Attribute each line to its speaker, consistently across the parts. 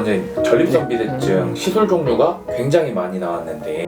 Speaker 1: 원장님, 전립선 비대증 시술 종류가 굉장히 많이 나왔는데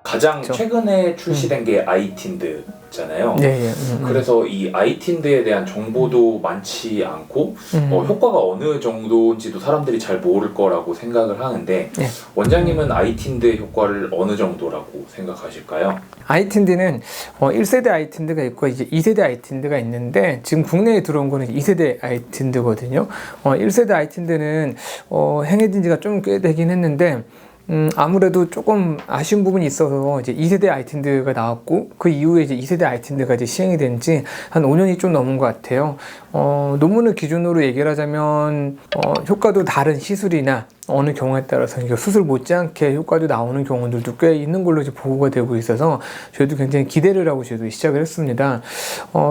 Speaker 1: 가장
Speaker 2: 그렇죠.
Speaker 1: 최근에 출시된 게 아이틴드잖아요.
Speaker 2: 네,
Speaker 1: 그래서 이 아이틴드에 대한 정보도 많지 않고 효과가 어느 정도인지도 사람들이 잘 모를 거라고 생각을 하는데
Speaker 2: 네.
Speaker 1: 원장님은 아이틴드의 효과를 어느 정도라고 생각하실까요?
Speaker 2: 아이틴드는 1세대 아이틴드가 있고 이제 2세대 아이틴드가 있는데 지금 국내에 들어온 거는 2세대 아이틴드거든요. 1세대 아이틴드는 행해진 지가 좀 꽤 되긴 했는데 아무래도 조금 아쉬운 부분이 있어서 이제 2세대 아이틴드가 나왔고 그 이후에 이제 2세대 아이틴드가 이제 시행이 된 지 한 5년이 좀 넘은 것 같아요. 논문을 기준으로 얘기를 하자면 효과도 다른 시술이나 어느 경우에 따라서 수술 못지않게 효과도 나오는 경우들도 꽤 있는 걸로 이제 보고가 되고 있어서 저희도 굉장히 기대를 하고 저희도 시작을 했습니다.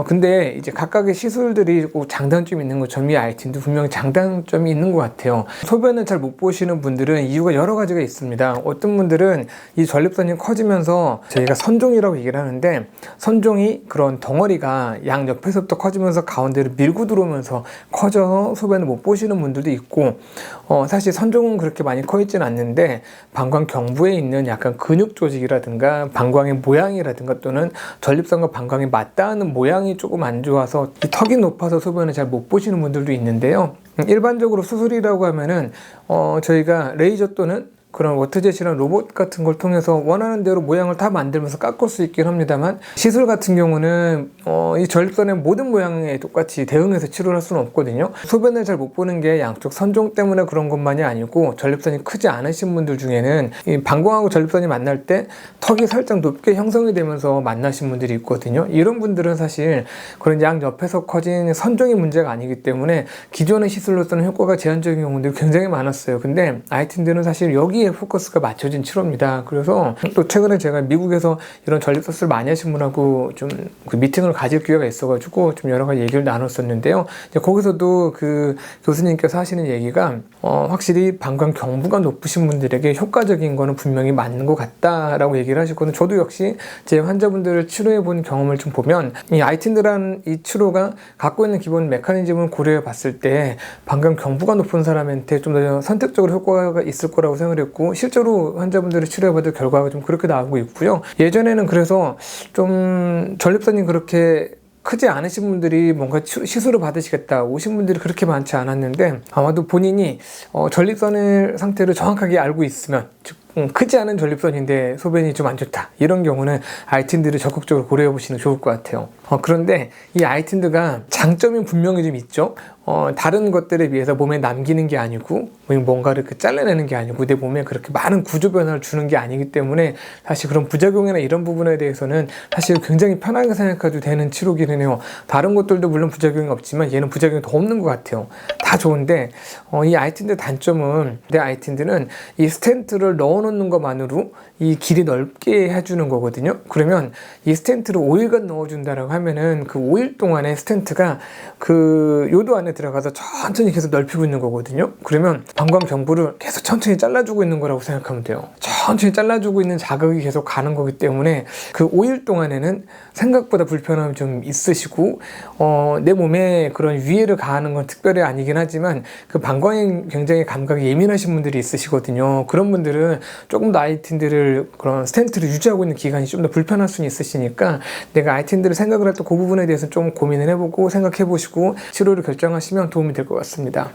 Speaker 2: 근데 이제 각각의 시술들이 꼭 장단점이 있는 것처럼 이 아이틴도 분명히 장단점이 있는 것 같아요. 소변을 잘 못 보시는 분들은 이유가 여러 가지가 있습니다. 어떤 분들은 이 전립선이 커지면서 저희가 선종이라고 얘기를 하는데 선종이 그런 덩어리가 양 옆에서부터 커지면서 가운데로 밀고 들어오면서 커져서 소변을 못 보시는 분들도 있고 사실 선종은 그렇게 많이 커 있지는 않는데 방광 경부에 있는 약간 근육 조직이라든가 방광의 모양이라든가 또는 전립선과 방광이 맞닿는 모양이 조금 안 좋아서 이 턱이 높아서 소변을 잘 못 보시는 분들도 있는데요. 일반적으로 수술이라고 하면은 저희가 레이저 또는 그런 워트젯이랑 로봇 같은 걸 통해서 원하는 대로 모양을 다 만들면서 깎을 수 있긴 합니다만 시술 같은 경우는 이 전립선의 모든 모양에 똑같이 대응해서 치료를 할 수는 없거든요. 소변을 잘 못 보는 게 양쪽 선종 때문에 그런 것만이 아니고 전립선이 크지 않으신 분들 중에는 이 방광하고 전립선이 만날 때 턱이 살짝 높게 형성이 되면서 만나신 분들이 있거든요. 이런 분들은 사실 그런 양 옆에서 커진 선종이 문제가 아니기 때문에 기존의 시술로서는 효과가 제한적인 경우들이 굉장히 많았어요. 근데 아이틴드는 사실 여기에 포커스가 맞춰진 치료입니다. 그래서 또 최근에 제가 미국에서 이런 전립선수를 많이 하신 분하고 좀 그 미팅을 가질 기회가 있어가지고 좀 여러 가지 얘기를 나눴었는데요. 이제 거기서도 그 교수님께서 하시는 얘기가 확실히 방광 경부가 높으신 분들에게 효과적인 거는 분명히 맞는 것 같다라고 얘기를 하셨거든요. 저도 역시 제 환자분들을 치료해본 경험을 좀 보면 이 아이틴드라는 이 치료가 갖고 있는 기본 메커니즘을 고려해 봤을 때 방광 경부가 높은 사람한테 좀 더 선택적으로 효과가 있을 거라고 생각을 했고 실제로 환자분들을 치료해봐도 결과가 좀 그렇게 나오고 있고요. 예전에는 그래서 좀 전립선이 그렇게 크지 않으신 분들이 뭔가 시술을 받으시겠다 오신 분들이 그렇게 많지 않았는데 아마도 본인이 전립선의 상태를 정확하게 알고 있으면 즉 크지 않은 전립선인데 소변이 좀 안 좋다 이런 경우는 아이틴드를 적극적으로 고려해 보시는 게 좋을 것 같아요. 그런데 이 아이틴드가 장점이 분명히 좀 있죠. 다른 것들에 비해서 몸에 남기는 게 아니고 뭔가를 이렇게 잘라내는 게 아니고 내 몸에 그렇게 많은 구조 변화를 주는 게 아니기 때문에 사실 그런 부작용이나 이런 부분에 대해서는 사실 굉장히 편하게 생각해도 되는 치료기는 해요. 다른 것들도 물론 부작용이 없지만 얘는 부작용이 더 없는 것 같아요. 다 좋은데 이 아이틴드 단점은 내 아이틴드는 이 스텐트를 넣어놓는 것만으로 이 길이 넓게 해주는 거거든요. 그러면 이 스텐트를 5일간 넣어준다라고 하면은 그 5일 동안에 스텐트가 그 요도 안에 들어가서 천천히 계속 넓히고 있는 거거든요. 그러면 방광 경부를 계속 천천히 잘라주고 있는 거라고 생각하면 돼요. 천천히 잘라주고 있는 자극이 계속 가는 거기 때문에 그 5일 동안에는 생각보다 불편함이 좀 있으시고 내 몸에 그런 위해를 가하는 건 특별히 아니긴 하지만 그 방광에 굉장히 감각이 예민하신 분들이 있으시거든요. 그런 분들은 조금 더 아이틴드를 그런 스텐트를 유지하고 있는 기간이 좀 더 불편할 수는 있으시니까 내가 아이틴드를 생각을 할 때 그 부분에 대해서 좀 고민을 해보고 생각해 보시고 치료를 결정하시면 도움이 될 것 같습니다.